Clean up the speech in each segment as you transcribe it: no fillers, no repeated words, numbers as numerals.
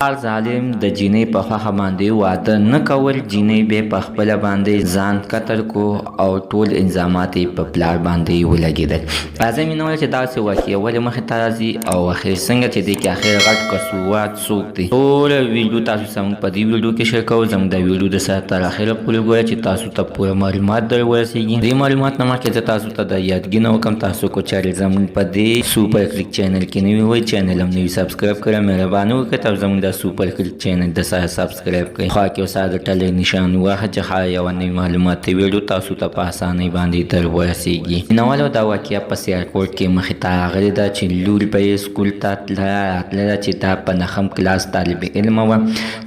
هر ظالم د جینۍ په خوښه باندې واده نه کول. جینۍ بیا په خپله باندې ځان قتل کو او ټول الزامات یې په پلار باندې ولګېدل. راځئ مینه واله چې داسې واقعه ولې مخې ته راځي او اخر څنګه چې دی کې اخر غټ قصوروات څوک دی. ټوله ویډیو تاسو زموږ په دې ویډیو کې شیر کوو. زموږ دا ویډیو د سره تر اخره پورې ګورئ چې تاسو ته پوره معلومات در ورسېږي. دې معلومات نه مخکې زه تاسو ته د یادګي نه وکړم تاسو کو چارې زموږ په دې سوپر کلیک چینل کې نوي وئ چینل هم نوي سبسکرایب کړئ. مهرباني وکړئ او زموږ د سوپر کلیک چینل د سره سبسکرایب کړئ. خوا کې اوسه د ټلۍ نشان ووهه چې ښایي یوه نوې معلوماتي ویډیو تاسو ته په اسانۍ باندې در ورسېږي. مینهوالو دا واقعه په سیالکوټ کې مخې ته راغلې ده چې لور به یې سکول ته راتله ده چې دا په نهم کلاس طالب علمه وه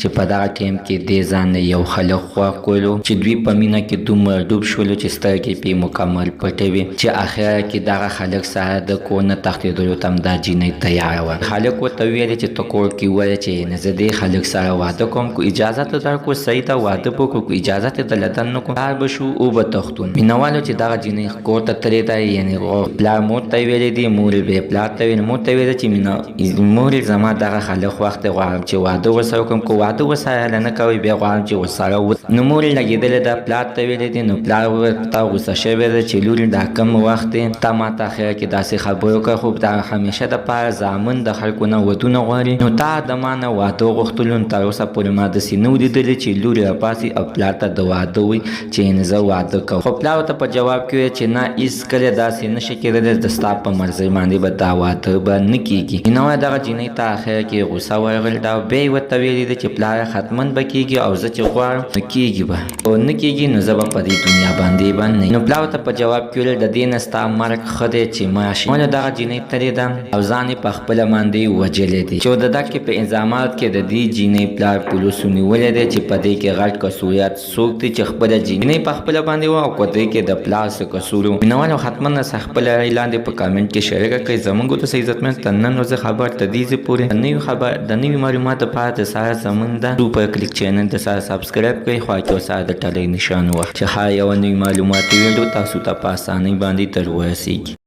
چې په دغه ټایم کې دې ځان یو هلک خوښ کولو چې دوی په مینه کې دومره ډوب شولو چې سترګې پرې مکمل پټې وې چې اخره کې دغه هلک سره د کور نه تښتېدلو ته هم دا جینۍ تیاره وه. هلک ورته ویلې چې ته کور کې ووایه چې نه زه دې هلک سره واده کوم، کو اجازه ته درکړو صحیح ده واده به وکړو، کو اجازه ته د لدن نه کړو کار به شو او به تښتون. مینهوالو چې دغه جینۍ کور ته تللې ده یعنې پلار مور ته یې ویلې دي، مور یې بیا پلار ته ویل، مور ته یې ویل چې مور یې زما دغه هلک وخت دی غواړم چې واده ورسره وکړم، که واده ورسره نه کوئ بیا غواړم چې ورسره نو مور یې لګېدلې ده پلار ته ویلې دي. نو پلار ورته غوسه شوی ده چې لور دا کم وخت دی تا ما ته اخره کې داسې خبرې وکړه خو دا همیشه دپاره زامن د خلکو نه ودونه غواړي. نو تا د ما نه واده وغوښتلو نو تر اوسه پورې ما داسې نه و لیدلي چې لور راپاڅي او پلار ته د واده وایي چې زه واده کوم. خو پلار ورته په جواب کې ویل چې نه هېڅکله داسې نشي کېدلی د ستا په مرضۍ باندې به دا واده به نه کېږي. مینهوال دغه جینۍ ته اخره کې غوسه ورغلې ده او بیا یې ورته ویلي ده چې پلاره حتما به کېږي او زه چې غواړم نو کېږي به او نه کېږي نو زه به په دې دنیا باندې به نه. نو پلار ورته په جواب کې ویل د دې نه ستا مرګ ښه دی چې مړه شي. ولې دغه جینۍ تلې ده او ځان یې په خپله باندې وجلی دی چې د دغې په الزامات کې د دې جینۍ پلار پولیسو نیولی دی چې په دې کې غټ قصوریات څوک دی چې خپله جینۍ په خپله باندې وه او په دې کې د پلار څه قصور و. مینهوالو حتما خپله رایې لاندې په کامنټ کې شریکه کړئ. زموږ ورته عزتمن تر نن ورځې خبر تر دې ځای پورې د نوي معلوماتو لپاره د سره زموږ د سوپر کلیک چینل د سره سبسکرایب کړئ. خوا کې ورسره د ټلۍ نشان ووهه چې ښایي یوه نوې معلوماتي ویډیو تاسو ته په اسانۍ باندې در ورسېږي.